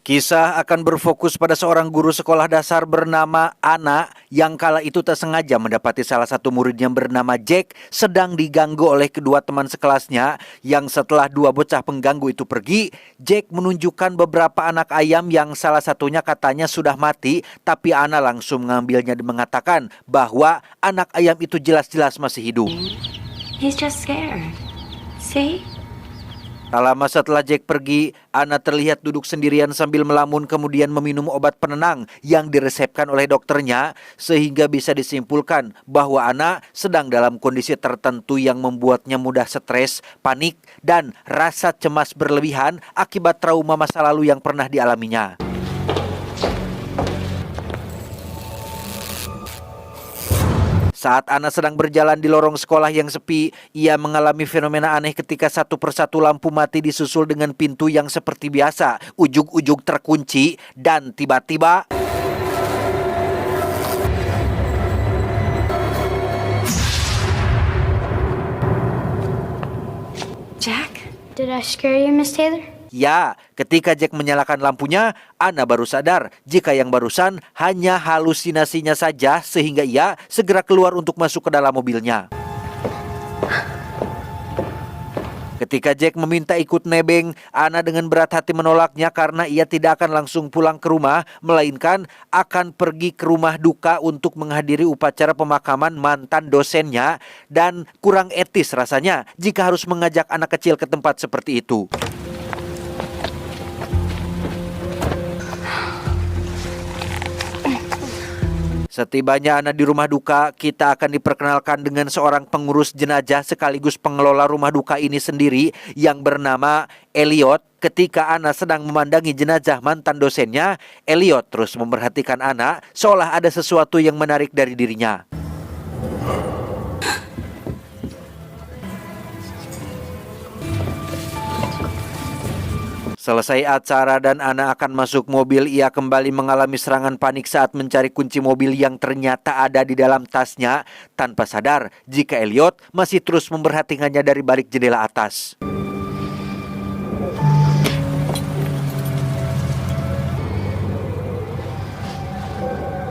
Kisah akan berfokus pada seorang guru sekolah dasar bernama Ana yang kala itu tak sengaja mendapati salah satu murid yang bernama Jack sedang diganggu oleh kedua teman sekelasnya yang setelah dua bocah pengganggu itu pergi, Jack menunjukkan beberapa anak ayam yang salah satunya katanya sudah mati, tapi Ana langsung mengambilnya dan mengatakan bahwa anak ayam itu jelas-jelas masih hidup. He's just scared. See? Tak lama setelah Jack pergi, Ana terlihat duduk sendirian sambil melamun kemudian meminum obat penenang yang diresepkan oleh dokternya sehingga bisa disimpulkan bahwa Ana sedang dalam kondisi tertentu yang membuatnya mudah stres, panik, dan rasa cemas berlebihan akibat trauma masa lalu yang pernah dialaminya. Saat Ana sedang berjalan di lorong sekolah yang sepi, ia mengalami fenomena aneh ketika satu persatu lampu mati disusul dengan pintu yang seperti biasa, ujug-ujug terkunci, dan tiba-tiba Jack? Did I scare you, Miss Taylor? ya, ketika Jack menyalakan lampunya, Ana baru sadar jika yang barusan hanya halusinasinya saja sehingga ia segera keluar untuk masuk ke dalam mobilnya. Ketika Jack meminta ikut nebeng, Ana dengan berat hati menolaknya karena ia tidak akan langsung pulang ke rumah, melainkan akan pergi ke rumah duka untuk menghadiri upacara pemakaman mantan dosennya, dan kurang etis rasanya jika harus mengajak anak kecil ke tempat seperti itu. Setibanya Ana di rumah duka, kita akan diperkenalkan dengan seorang pengurus jenazah sekaligus pengelola rumah duka ini sendiri yang bernama Elliot. Ketika Ana sedang memandangi jenazah mantan dosennya, Elliot terus memperhatikan Ana seolah ada sesuatu yang menarik dari dirinya. Selesai acara dan Ana akan masuk mobil, ia kembali mengalami serangan panik saat mencari kunci mobil yang ternyata ada di dalam tasnya, tanpa sadar jika Elliot masih terus memperhatikannya dari balik jendela atas.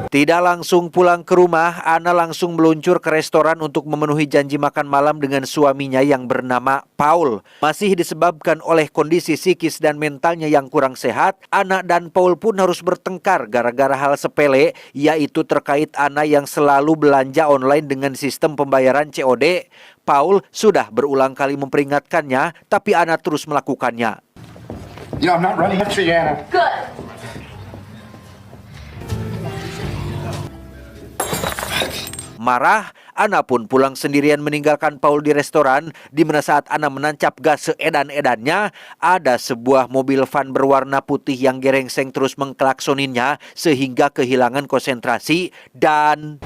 Tidak langsung pulang ke rumah, Ana langsung meluncur ke restoran untuk memenuhi janji makan malam dengan suaminya yang bernama Paul. Masih disebabkan oleh kondisi psikis dan mentalnya yang kurang sehat, Ana dan Paul pun harus bertengkar gara-gara hal sepele, yaitu terkait Ana yang selalu belanja online dengan sistem pembayaran COD. Paul sudah berulang kali memperingatkannya, tapi Ana terus melakukannya. I'm not running after you, Anna. Good. Marah, Ana pun pulang sendirian meninggalkan Paul di restoran, di mana saat Ana menancap gas seedan-edannya, ada sebuah mobil van berwarna putih yang gerengseng terus mengklaksoninnya sehingga kehilangan konsentrasi dan...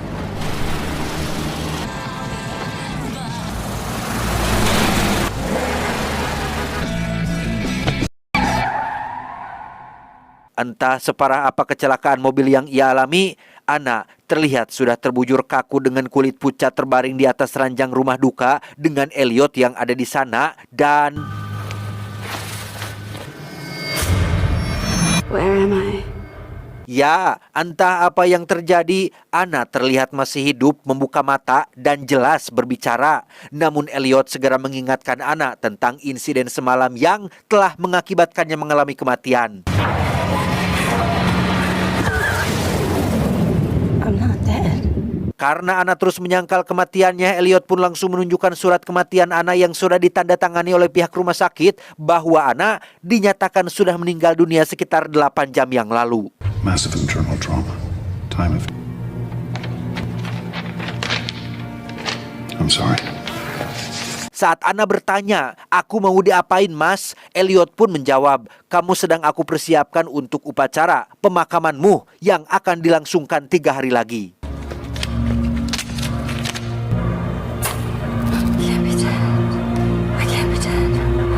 Entah separah apa kecelakaan mobil yang ia alami, Ana terlihat sudah terbujur kaku dengan kulit pucat terbaring di atas ranjang rumah duka dengan Elliot yang ada di sana dan... Where am I? Ya, entah apa yang terjadi, Ana terlihat masih hidup, membuka mata, dan jelas berbicara. Namun Elliot segera mengingatkan Ana tentang insiden semalam yang telah mengakibatkannya mengalami kematian. I'm not dead. Karena Ana terus menyangkal kematiannya, Elliot pun langsung menunjukkan surat kematian Ana yang sudah ditandatangani oleh pihak rumah sakit bahwa Ana dinyatakan sudah meninggal dunia sekitar 8 jam yang lalu. Massive internal trauma. Time of... I'm sorry. Saat Ana bertanya, "Aku mau diapain, Mas?" Elliot pun menjawab, "Kamu sedang aku persiapkan untuk upacara pemakamanmu yang akan dilangsungkan 3 hari lagi."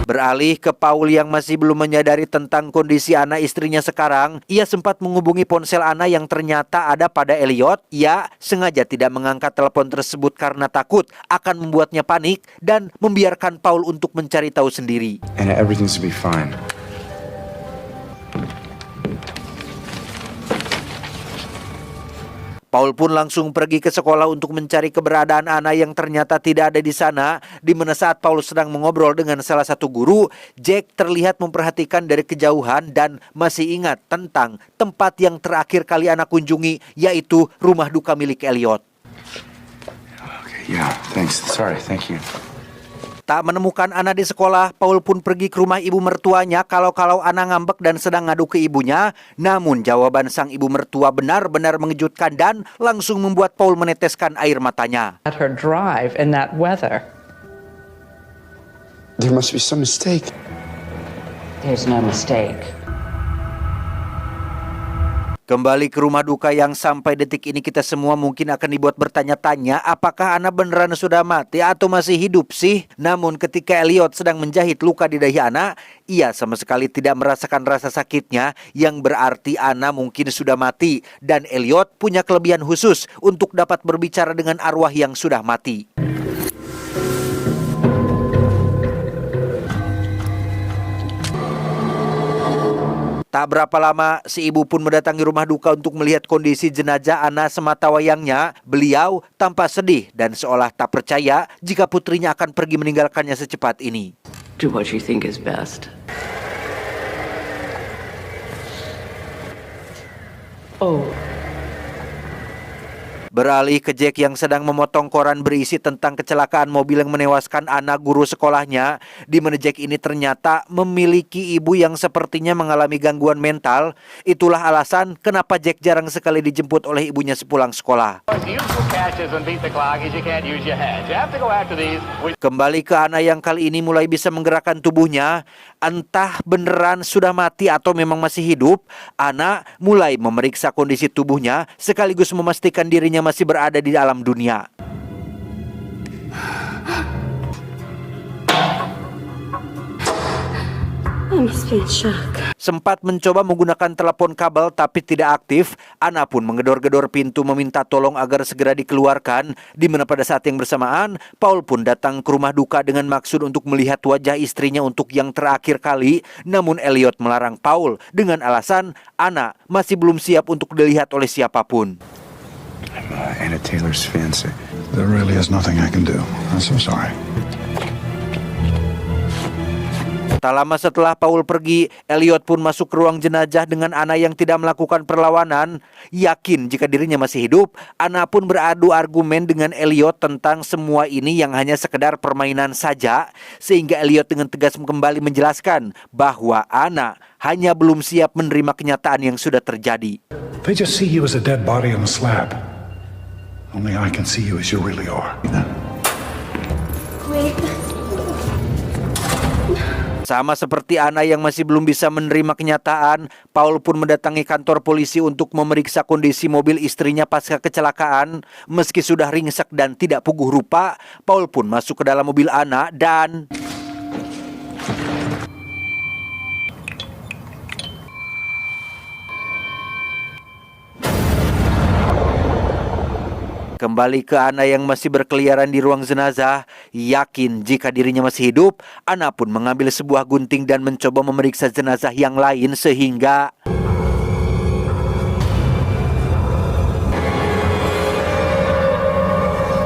Beralih ke Paul yang masih belum menyadari tentang kondisi Ana istrinya sekarang, ia sempat menghubungi ponsel Ana yang ternyata ada pada Elliot. Ia sengaja tidak mengangkat telepon tersebut karena takut akan membuatnya panik dan membiarkan Paul untuk mencari tahu sendiri. Anna, everything's to be fine. Paul pun langsung pergi ke sekolah untuk mencari keberadaan Anna yang ternyata tidak ada di sana, di mana saat Paul sedang mengobrol dengan salah satu guru, Jack terlihat memperhatikan dari kejauhan dan masih ingat tentang tempat yang terakhir kali Anna kunjungi, yaitu rumah duka milik Elliot. Okay, yeah, thanks. Sorry, thank you. Tak menemukan Anna di sekolah, Paul pun pergi ke rumah ibu mertuanya kalau Anna ngambek dan sedang ngadu ke ibunya. Namun jawaban sang ibu mertua benar-benar mengejutkan dan langsung membuat Paul meneteskan air matanya. Let her drive in that weather. There must be some mistake. There's no mistake. Kembali ke rumah duka yang sampai detik ini kita semua mungkin akan dibuat bertanya-tanya apakah Anna beneran sudah mati atau masih hidup sih? Namun ketika Elliot sedang menjahit luka di dahi Anna, ia sama sekali tidak merasakan rasa sakitnya, yang berarti Anna mungkin sudah mati. Dan Elliot punya kelebihan khusus untuk dapat berbicara dengan arwah yang sudah mati. Tak berapa lama, si ibu pun mendatangi rumah duka untuk melihat kondisi jenazah Anna sematawayangnya. Beliau tampak sedih dan seolah tak percaya jika putrinya akan pergi meninggalkannya secepat ini. Do what you think is best. Oh. Beralih ke Jack yang sedang memotong koran berisi tentang kecelakaan mobil yang menewaskan anak guru sekolahnya, di mana Jack ini ternyata memiliki ibu yang sepertinya mengalami gangguan mental. Itulah alasan kenapa Jack jarang sekali dijemput oleh ibunya sepulang sekolah. Kembali ke Anna yang kali ini mulai bisa menggerakkan tubuhnya. Entah beneran sudah mati atau memang masih hidup, Anna mulai memeriksa kondisi tubuhnya sekaligus memastikan dirinya masih berada di dalam dunia. I must be in shock. Sempat mencoba menggunakan telepon kabel tapi tidak aktif, Anna pun menggedor-gedor pintu meminta tolong agar segera dikeluarkan. Di mana pada saat yang bersamaan, Paul pun datang ke rumah duka dengan maksud untuk melihat wajah istrinya untuk yang terakhir kali. Namun Elliot melarang Paul dengan alasan Anna masih belum siap untuk dilihat oleh siapapun. I'm Anna Taylor's fiancé. There really is nothing I can do. I'm so sorry. Tak lama setelah Paul pergi, Elliot pun masuk ke ruang jenazah dengan Anna yang tidak melakukan perlawanan. Yakin jika dirinya masih hidup, Anna pun beradu argumen dengan Elliot tentang semua ini yang hanya sekedar permainan saja. Sehingga Elliot dengan tegas kembali menjelaskan bahwa Anna hanya belum siap menerima kenyataan yang sudah terjadi. They just see you as a dead body on a slab. Only I can see you as you really are. Wait. Sama seperti Anna yang masih belum bisa menerima kenyataan, Paul pun mendatangi kantor polisi untuk memeriksa kondisi mobil istrinya pasca kecelakaan. Meski sudah ringsek dan tidak puguh rupa, Paul pun masuk ke dalam mobil Anna dan kembali ke Anna yang masih berkeliaran di ruang jenazah. Yakin jika dirinya masih hidup, Anna pun mengambil sebuah gunting dan mencoba memeriksa jenazah yang lain sehingga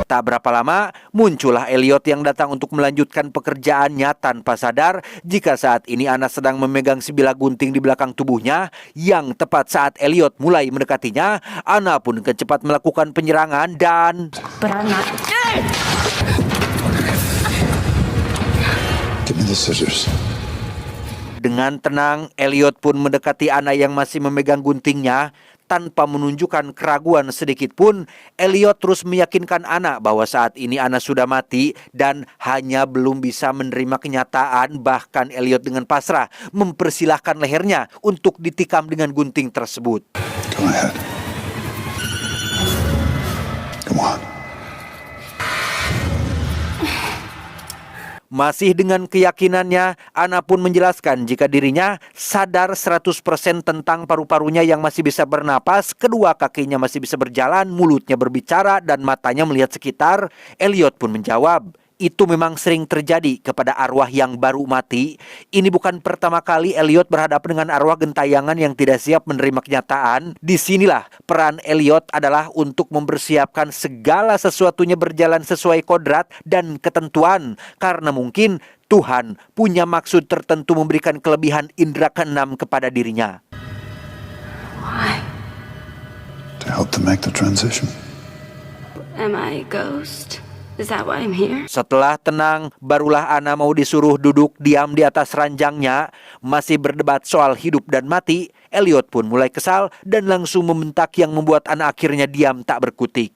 tak berapa lama, muncullah Elliot yang datang untuk melanjutkan pekerjaannya tanpa sadar jika saat ini Anna sedang memegang sebilah gunting di belakang tubuhnya. Yang tepat saat Elliot mulai mendekatinya, Anna pun dengan cepat melakukan penyerangan dan But I'm not dead! Give me the scissors. dengan tenang, Elliot pun mendekati Anna yang masih memegang guntingnya. Tanpa menunjukkan keraguan sedikit pun, Elliot terus meyakinkan Anna bahwa saat ini Anna sudah mati dan hanya belum bisa menerima kenyataan. Bahkan Elliot dengan pasrah mempersilahkan lehernya untuk ditikam dengan gunting tersebut. Go ahead. Come on. Masih dengan keyakinannya, Anna pun menjelaskan jika dirinya sadar 100% tentang paru-parunya yang masih bisa bernapas, kedua kakinya masih bisa berjalan, mulutnya berbicara, dan matanya melihat sekitar. Elliot pun menjawab, itu memang sering terjadi kepada arwah yang baru mati. Ini bukan pertama kali Elliot berhadapan dengan arwah gentayangan yang tidak siap menerima kenyataan. Disinilah peran Elliot adalah untuk mempersiapkan segala sesuatunya berjalan sesuai kodrat dan ketentuan. Karena mungkin Tuhan punya maksud tertentu memberikan kelebihan indera keenam kepada dirinya. Why? To help to make the transition. Am I a ghost? Is that why I'm here? Setelah tenang, barulah Anna mau disuruh duduk diam di atas ranjangnya. Masih berdebat soal hidup dan mati, Elliot pun mulai kesal dan langsung membentak yang membuat Anna akhirnya diam tak berkutik.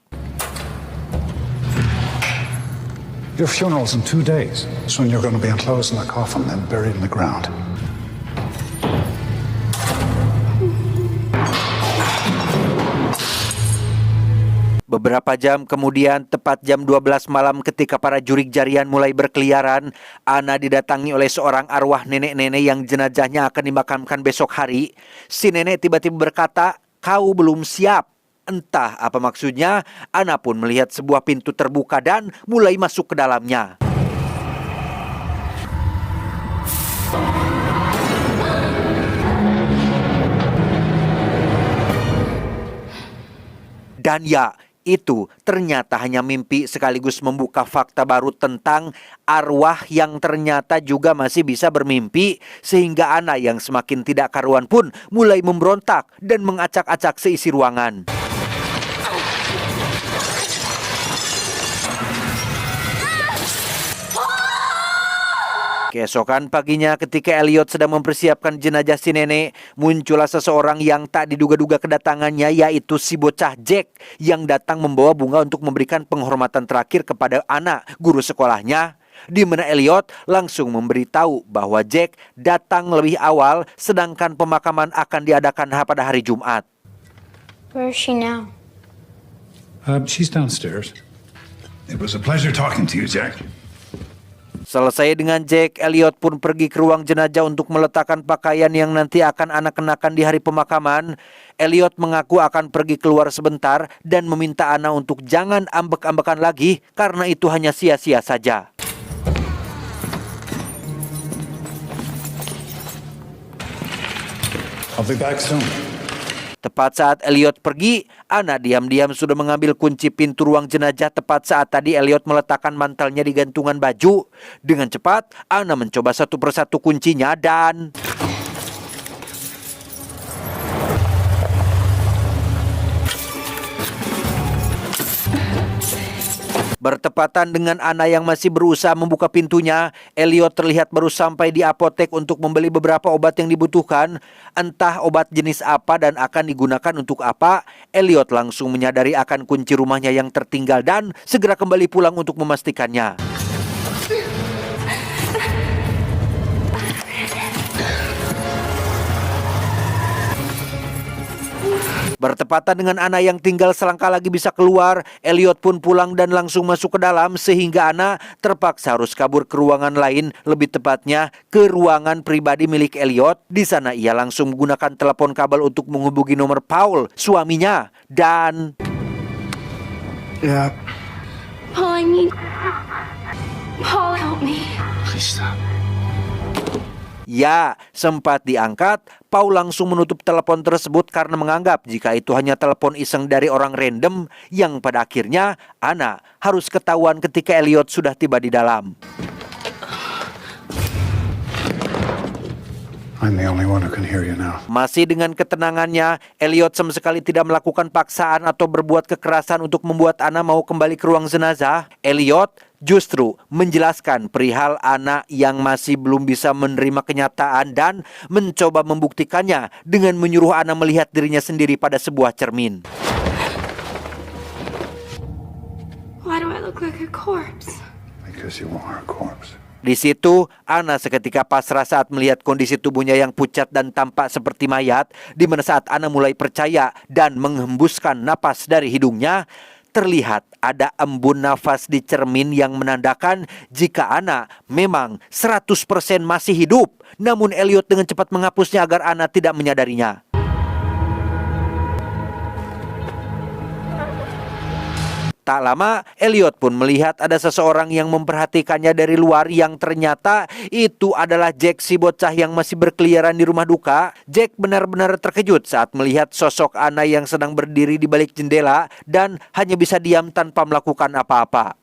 Your funeral's in 2 days. Soon you're going to be enclosed in a coffin, then buried in the ground. Beberapa jam kemudian, tepat jam 12 malam ketika para jurik jarian mulai berkeliaran, Anna didatangi oleh seorang arwah nenek-nenek yang jenazahnya akan dimakamkan besok hari. Si nenek tiba-tiba berkata, "Kau belum siap." Entah apa maksudnya, Anna pun melihat sebuah pintu terbuka dan mulai masuk ke dalamnya. Dan ya, itu ternyata hanya mimpi sekaligus membuka fakta baru tentang arwah yang ternyata juga masih bisa bermimpi, sehingga Anna yang semakin tidak karuan pun mulai memberontak dan mengacak-acak seisi ruangan. Keesokan paginya ketika Elliot sedang mempersiapkan jenazah si nenek, muncullah seseorang yang tak diduga-duga kedatangannya, yaitu si bocah Jack yang datang membawa bunga untuk memberikan penghormatan terakhir kepada Anna, guru sekolahnya. Di mana Elliot langsung memberitahu bahwa Jack datang lebih awal sedangkan pemakaman akan diadakan pada hari Jumat. Where is she now? She's downstairs. It was a pleasure talking to you, Jack. Selesai dengan Jack, Elliot pun pergi ke ruang jenazah untuk meletakkan pakaian yang nanti akan Anna kenakan di hari pemakaman. Elliot mengaku akan pergi keluar sebentar dan meminta Anna untuk jangan ambek-ambekan lagi karena itu hanya sia-sia saja. I'll be back soon. Tepat saat Elliot pergi, Anna diam-diam sudah mengambil kunci pintu ruang jenazah tepat saat tadi Elliot meletakkan mantelnya di gantungan baju. Dengan cepat, Anna mencoba satu persatu kuncinya dan... Bertepatan dengan Anna yang masih berusaha membuka pintunya, Elliot terlihat baru sampai di apotek untuk membeli beberapa obat yang dibutuhkan. Entah obat jenis apa dan akan digunakan untuk apa, Elliot langsung menyadari akan kunci rumahnya yang tertinggal dan segera kembali pulang untuk memastikannya. Bertepatan dengan Anna yang tinggal selangkah lagi bisa keluar, Elliot pun pulang dan langsung masuk ke dalam sehingga Anna terpaksa harus kabur ke ruangan lain, lebih tepatnya ke ruangan pribadi milik Elliot. Di sana ia langsung menggunakan telepon kabel untuk menghubungi nomor Paul, suaminya, dan... Yeah. Paul, I need... Paul, help me. Please stop. Ya, sempat diangkat, Paul langsung menutup telepon tersebut karena menganggap jika itu hanya telepon iseng dari orang random yang pada akhirnya Anna harus ketahuan ketika Elliot sudah tiba di dalam. I'm the only one who can hear you now. Masih dengan ketenangannya, Elliot sama sekali tidak melakukan paksaan atau berbuat kekerasan untuk membuat Anna mau kembali ke ruang jenazah. Elliot justru menjelaskan perihal Anna yang masih belum bisa menerima kenyataan dan mencoba membuktikannya dengan menyuruh Anna melihat dirinya sendiri pada sebuah cermin. Why do I look like a corpse? Because you are a corpse. Di situ, Anna seketika pasrah saat melihat kondisi tubuhnya yang pucat dan tampak seperti mayat, di mana saat Anna mulai percaya dan menghembuskan napas dari hidungnya, terlihat ada embun nafas di cermin yang menandakan jika Anna memang 100% masih hidup. Namun Elliot dengan cepat menghapusnya agar Anna tidak menyadarinya. Tak lama, Elliot pun melihat ada seseorang yang memperhatikannya dari luar yang ternyata itu adalah Jack, si bocah yang masih berkeliaran di rumah duka. Jack benar-benar terkejut saat melihat sosok Anna yang sedang berdiri di balik jendela dan hanya bisa diam tanpa melakukan apa-apa.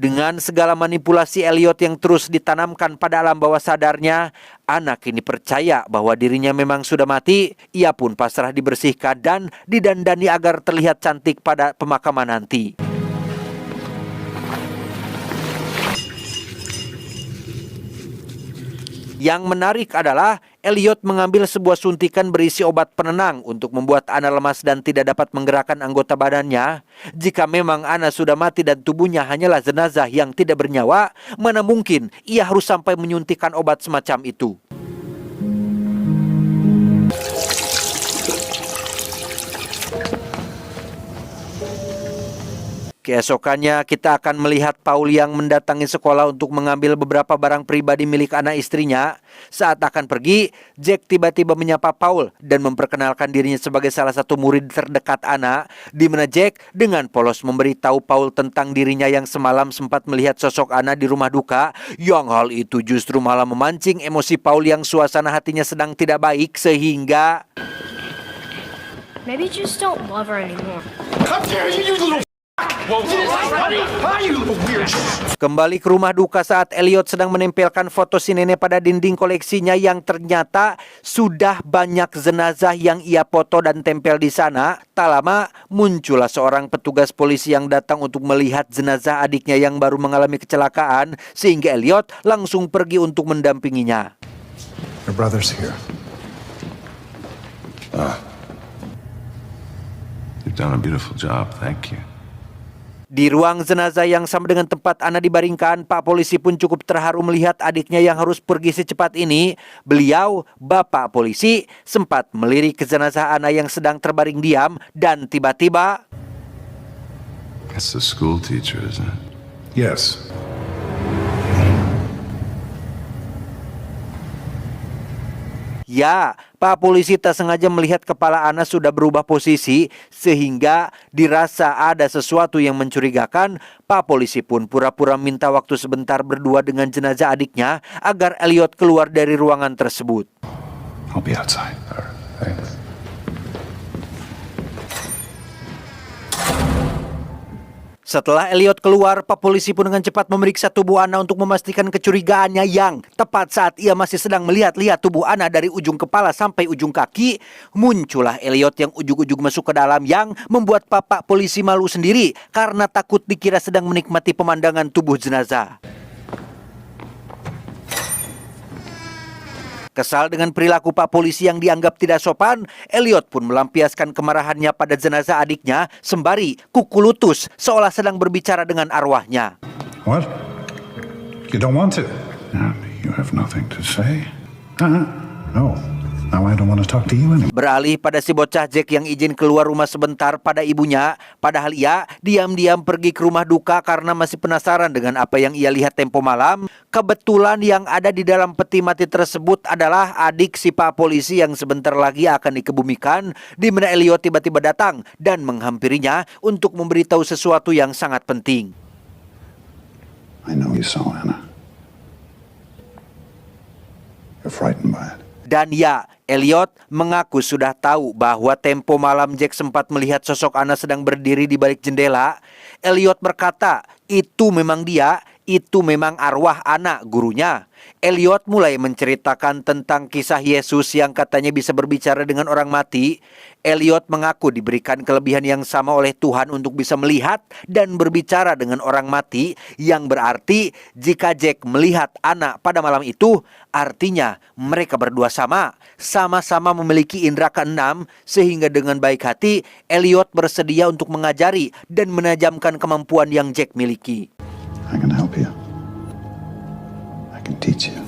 Dengan segala manipulasi Elliot yang terus ditanamkan pada alam bawah sadarnya, anak ini percaya bahwa dirinya memang sudah mati. Ia pun pasrah dibersihkan dan didandani agar terlihat cantik pada pemakaman nanti. Yang menarik adalah Elliot mengambil sebuah suntikan berisi obat penenang untuk membuat Anna lemas dan tidak dapat menggerakkan anggota badannya. Jika memang Anna sudah mati dan tubuhnya hanyalah jenazah yang tidak bernyawa, mana mungkin ia harus sampai menyuntikkan obat semacam itu. Keesokannya kita akan melihat Paul yang mendatangi sekolah untuk mengambil beberapa barang pribadi milik anak istrinya. Saat akan pergi, Jack tiba-tiba menyapa Paul dan memperkenalkan dirinya sebagai salah satu murid terdekat Anna, di mana Jack dengan polos memberitahu Paul tentang dirinya yang semalam sempat melihat sosok Anna di rumah duka, yang hal itu justru malah memancing emosi Paul yang suasana hatinya sedang tidak baik sehingga Maybe just don't love her anymore. kembali ke rumah duka saat Elliot sedang menempelkan foto si nenek pada dinding koleksinya yang ternyata sudah banyak jenazah yang ia foto dan tempel di sana. Tak lama muncullah seorang petugas polisi yang datang untuk melihat jenazah adiknya yang baru mengalami kecelakaan, sehingga Elliot langsung pergi untuk mendampinginya. Your brother's here. You've done a beautiful job, thank you. Di ruang jenazah yang sama dengan tempat Anna dibaringkan, Pak Polisi pun cukup terharu melihat adiknya yang harus pergi secepat ini. Beliau, Bapak Polisi, sempat melirik ke jenazah Anna yang sedang terbaring diam dan tiba-tiba That's the school teacher, isn't it? Yes. ya, Pak Polisi tak sengaja melihat kepala Anna sudah berubah posisi sehingga dirasa ada sesuatu yang mencurigakan. Pak Polisi pun pura-pura minta waktu sebentar berdua dengan jenazah adiknya agar Elliot keluar dari ruangan tersebut. I'll be outside. Thanks. Setelah Elliot keluar, Pak Polisi pun dengan cepat memeriksa tubuh Anna untuk memastikan kecurigaannya yang tepat saat ia masih sedang melihat-lihat tubuh Anna dari ujung kepala sampai ujung kaki, muncullah Elliot yang ujug-ujug masuk ke dalam yang membuat Pak Polisi malu sendiri karena takut dikira sedang menikmati pemandangan tubuh jenazah. Kesal dengan perilaku Pak Polisi yang dianggap tidak sopan, Elliot pun melampiaskan kemarahannya pada jenazah adiknya sembari kuku lutut seolah sedang berbicara dengan arwahnya. What? You don't want to? No, you have nothing to say? No. Now I don't want to talk to you anymore. Beralih pada si bocah Jack yang izin keluar rumah sebentar pada ibunya, padahal ia diam-diam pergi ke rumah duka karena masih penasaran dengan apa yang ia lihat tempo malam. Kebetulan yang ada di dalam peti mati tersebut adalah adik si Pak Polisi yang sebentar lagi akan dikebumikan, di mana Elliot tiba-tiba datang dan menghampirinya untuk memberitahu sesuatu yang sangat penting. I know you saw Anna. You're frightened by it. Dan ya, Elliot mengaku sudah tahu bahwa tempo malam Jack sempat melihat sosok Anna sedang berdiri di balik jendela. Elliot berkata, itu memang dia, itu memang arwah Anna, gurunya. Elliot mulai menceritakan tentang kisah Yesus yang katanya bisa berbicara dengan orang mati. Elliot mengaku diberikan kelebihan yang sama oleh Tuhan untuk bisa melihat dan berbicara dengan orang mati, yang berarti jika Jack melihat Anna pada malam itu, artinya mereka berdua sama-sama memiliki indera keenam, sehingga dengan baik hati Elliot bersedia untuk mengajari dan menajamkan kemampuan yang Jack miliki. I can help you. I can teach you.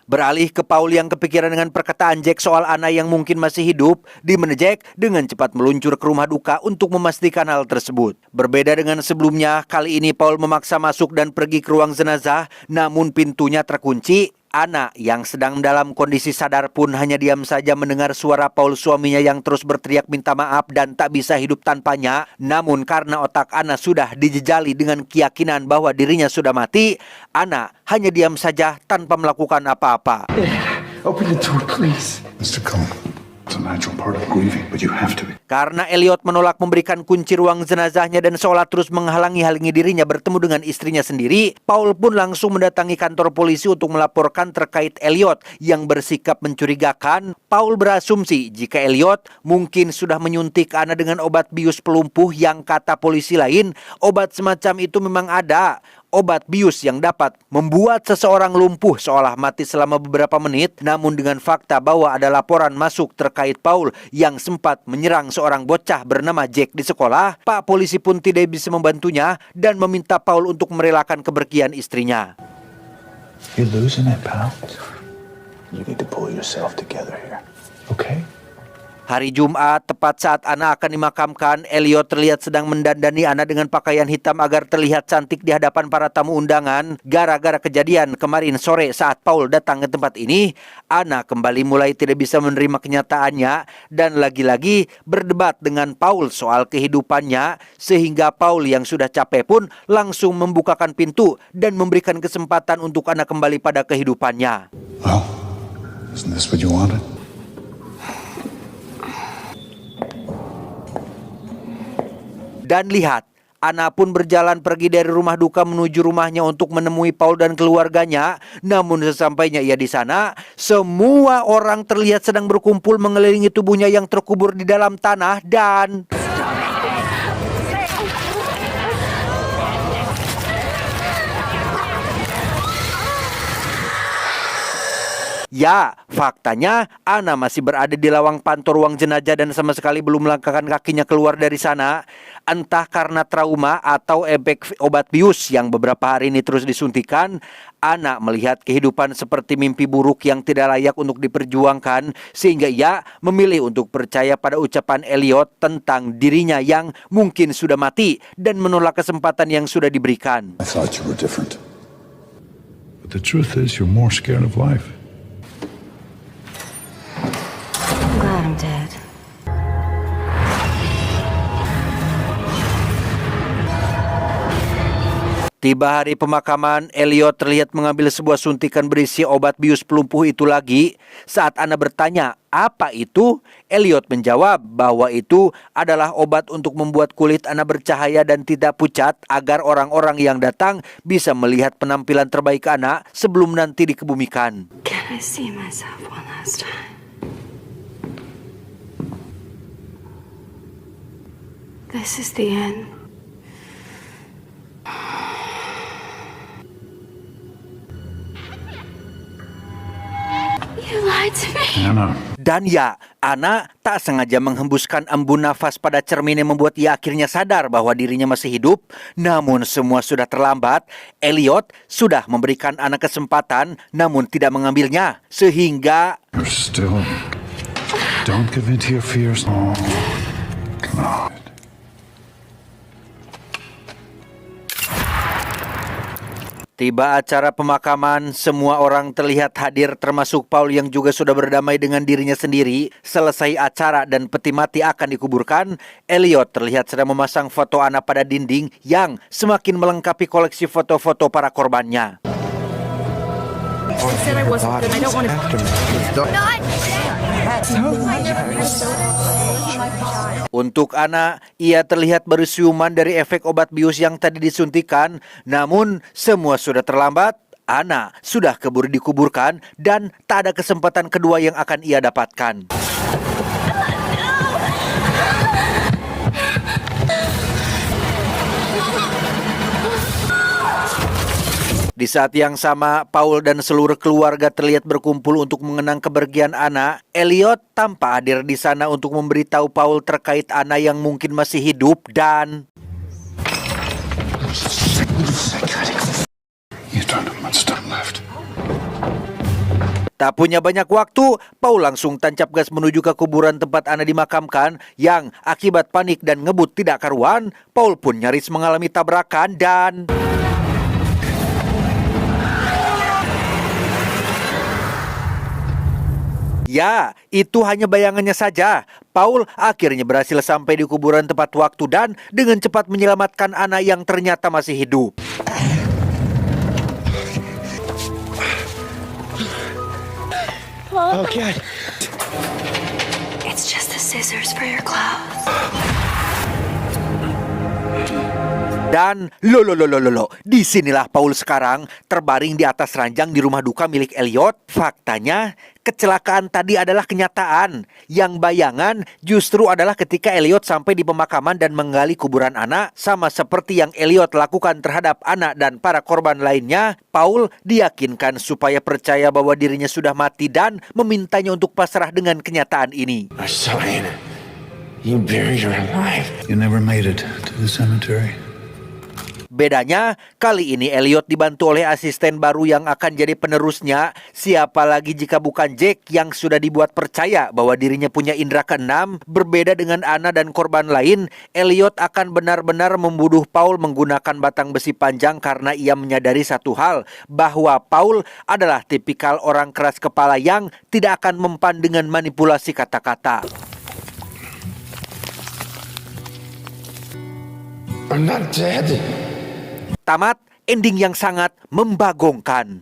Beralih ke Paul yang kepikiran dengan perkataan Jack soal Anna yang mungkin masih hidup, di mana Jack dengan cepat meluncur ke rumah duka untuk memastikan hal tersebut. Berbeda dengan sebelumnya, kali ini Paul memaksa masuk dan pergi ke ruang jenazah, namun pintunya terkunci. Anna yang sedang dalam kondisi sadar pun hanya diam saja mendengar suara Paul suaminya yang terus berteriak minta maaf dan tak bisa hidup tanpanya. Namun karena otak Anna sudah dijejali dengan keyakinan bahwa dirinya sudah mati, Anna hanya diam saja tanpa melakukan apa-apa. Open the door, please. Mr. Cohen, it's a natural part of grieving, but you have to. Karena Elliot menolak memberikan kunci ruang jenazahnya dan seolah terus menghalangi dirinya bertemu dengan istrinya sendiri, Paul pun langsung mendatangi kantor polisi untuk melaporkan terkait Elliot yang bersikap mencurigakan. Paul berasumsi jika Elliot mungkin sudah menyuntik Anna dengan obat bius pelumpuh yang kata polisi lain, obat semacam itu memang ada. Obat bius yang dapat membuat seseorang lumpuh seolah mati selama beberapa menit, namun dengan fakta bahwa ada laporan masuk terkait Paul yang sempat menyerang seorang bocah bernama Jack di sekolah, Pak polisi pun tidak bisa membantunya dan meminta Paul untuk merelakan kepergian istrinya. You're losing it, pal. You need to pull yourself together here. Okay? Hari Jumat, tepat saat Anna akan dimakamkan, Elliot terlihat sedang mendandani Anna dengan pakaian hitam agar terlihat cantik di hadapan para tamu undangan. Gara-gara kejadian kemarin sore saat Paul datang ke tempat ini, Anna kembali mulai tidak bisa menerima kenyataannya dan lagi-lagi berdebat dengan Paul soal kehidupannya, sehingga Paul yang sudah capek pun langsung membukakan pintu dan memberikan kesempatan untuk Anna kembali pada kehidupannya. Well, isn't this what you wanted? Dan lihat, Anna pun berjalan pergi dari rumah duka menuju rumahnya untuk menemui Paul dan keluarganya. Namun sesampainya ia di sana, semua orang terlihat sedang berkumpul mengelilingi tubuhnya yang terkubur di dalam tanah dan... Ya, faktanya Anna masih berada di lawang pantau ruang jenazah dan sama sekali belum melangkahkan kakinya keluar dari sana. Entah karena trauma atau efek obat bius yang beberapa hari ini terus disuntikan, Anna melihat kehidupan seperti mimpi buruk yang tidak layak untuk diperjuangkan, sehingga ia memilih untuk percaya pada ucapan Elliot tentang dirinya yang mungkin sudah mati dan menolak kesempatan yang sudah diberikan. I thought you were different. But the truth is you're more scared of life. I'm glad I'm dead. Tiba hari pemakaman, Elliot terlihat mengambil sebuah suntikan berisi obat bius pelumpuh itu lagi. Saat Anna bertanya, apa itu? Elliot menjawab bahwa itu adalah obat untuk membuat kulit Anna bercahaya dan tidak pucat agar orang-orang yang datang bisa melihat penampilan terbaik Anna sebelum nanti dikebumikan. Can I see myself one last time? This is the end. You lied to me. Anna. Dan ya, Anna tak sengaja menghembuskan embun nafas pada cermin yang membuat ia akhirnya sadar bahwa dirinya masih hidup. Namun semua sudah terlambat. Elliot sudah memberikan Anna kesempatan namun tidak mengambilnya. Sehingga... You're still... Don't give in to your fears. Oh, God. Tiba acara pemakaman, semua orang terlihat hadir termasuk Paul yang juga sudah berdamai dengan dirinya sendiri. Selesai acara dan peti mati akan dikuburkan, Elliot terlihat sedang memasang foto Anna pada dinding yang semakin melengkapi koleksi foto-foto para korbannya. Untuk Anna, ia terlihat baru siuman dari efek obat bius yang tadi disuntikan. Namun, semua sudah terlambat. Anna sudah keburu dikuburkan dan tak ada kesempatan kedua yang akan ia dapatkan. Di saat yang sama, Paul dan seluruh keluarga terlihat berkumpul untuk mengenang kepergian Anna. Elliot tampak hadir di sana untuk memberitahu Paul terkait Anna yang mungkin masih hidup dan... Tak punya banyak waktu, Paul langsung tancap gas menuju ke kuburan tempat Anna dimakamkan yang akibat panik dan ngebut tidak karuan, Paul pun nyaris mengalami tabrakan dan... Ya, itu hanya bayangannya saja. Paul akhirnya berhasil sampai di kuburan tepat waktu dan dengan cepat menyelamatkan Anna yang ternyata masih hidup. Okay. It's just the scissors for your clothes. Dan disinilah Paul sekarang terbaring di atas ranjang di rumah duka milik Elliot. Faktanya, kecelakaan tadi adalah kenyataan. Yang bayangan justru adalah ketika Elliot sampai di pemakaman dan menggali kuburan Anna. Sama seperti yang Elliot lakukan terhadap Anna dan para korban lainnya, Paul diyakinkan supaya percaya bahwa dirinya sudah mati dan memintanya untuk pasrah dengan kenyataan ini. I saw Anna. You buried her alive. You never made it to the cemetery. Bedanya, kali ini Elliot dibantu oleh asisten baru yang akan jadi penerusnya. Siapa lagi jika bukan Jack yang sudah dibuat percaya bahwa dirinya punya indera keenam. Berbeda dengan Anna dan korban lain, Elliot akan benar-benar membunuh Paul menggunakan batang besi panjang karena ia menyadari satu hal, bahwa Paul adalah tipikal orang keras kepala yang tidak akan mempan dengan manipulasi kata-kata. I'm not dead. Tamat, ending yang sangat membagongkan.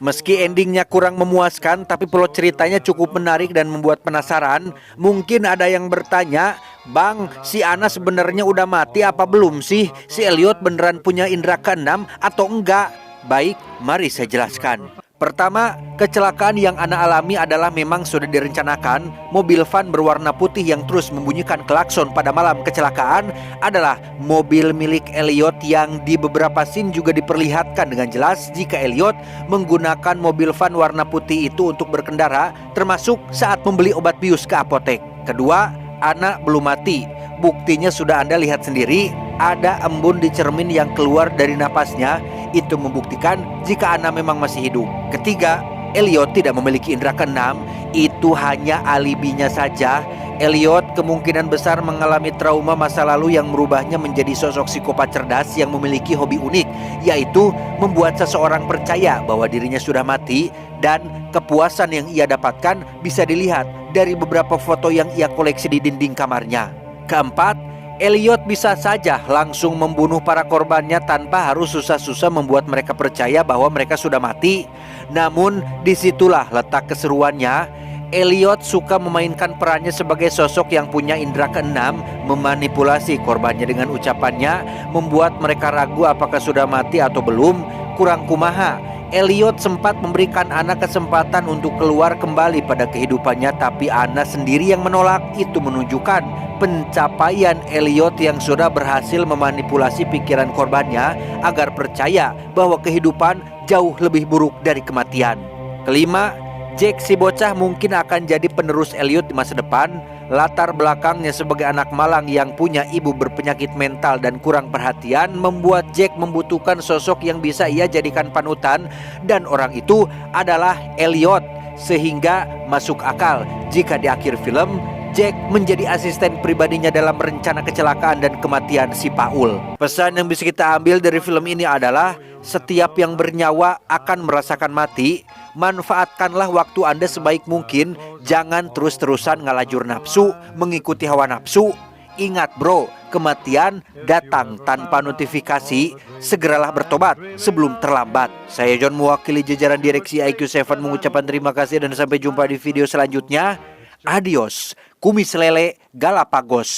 Meski endingnya kurang memuaskan, tapi plot ceritanya cukup menarik dan membuat penasaran. Mungkin ada yang bertanya, Bang, si Anna sebenarnya udah mati apa belum sih? Si Elliot beneran punya indera keenam atau enggak? Baik, mari saya jelaskan. Pertama, kecelakaan yang Anna alami adalah memang sudah direncanakan. Mobil van berwarna putih yang terus membunyikan klakson pada malam kecelakaan adalah mobil milik Elliot yang di beberapa scene juga diperlihatkan dengan jelas jika Elliot menggunakan mobil van warna putih itu untuk berkendara, termasuk saat membeli obat bius ke apotek. Kedua, Anna belum mati. Buktinya sudah Anda lihat sendiri, ada embun di cermin yang keluar dari napasnya. Itu membuktikan jika Anna memang masih hidup. Ketiga, Elliot tidak memiliki indera keenam. Itu hanya alibinya saja. Elliot kemungkinan besar mengalami trauma masa lalu yang merubahnya menjadi sosok psikopat cerdas yang memiliki hobi unik, yaitu membuat seseorang percaya bahwa dirinya sudah mati. Dan kepuasan yang ia dapatkan bisa dilihat dari beberapa foto yang ia koleksi di dinding kamarnya. Keempat, Elliot bisa saja langsung membunuh para korbannya tanpa harus susah-susah membuat mereka percaya bahwa mereka sudah mati. Namun disitulah letak keseruannya. Elliot suka memainkan perannya sebagai sosok yang punya indera keenam, memanipulasi korbannya dengan ucapannya, membuat mereka ragu apakah sudah mati atau belum. Kurang kumaha, Elliot sempat memberikan Anna kesempatan untuk keluar kembali pada kehidupannya, tapi Anna sendiri yang menolak. Itu menunjukkan pencapaian Elliot yang sudah berhasil memanipulasi pikiran korbannya agar percaya bahwa kehidupan jauh lebih buruk dari kematian. Kelima, Jack si bocah mungkin akan jadi penerus Elliot di masa depan. Latar belakangnya sebagai anak malang yang punya ibu berpenyakit mental dan kurang perhatian membuat Jack membutuhkan sosok yang bisa ia jadikan panutan, dan orang itu adalah Elliot. Sehingga masuk akal jika di akhir film Jack menjadi asisten pribadinya dalam rencana kecelakaan dan kematian si Paul. Pesan yang bisa kita ambil dari film ini adalah setiap yang bernyawa akan merasakan mati. Manfaatkanlah waktu Anda sebaik mungkin. Jangan terus-terusan ngalajur nafsu, mengikuti hawa nafsu. Ingat bro, kematian datang tanpa notifikasi. Segeralah bertobat sebelum terlambat. Saya John, mewakili jajaran direksi IQ7 mengucapkan terima kasih dan sampai jumpa di video selanjutnya. Adios, kumis lele Galapagos.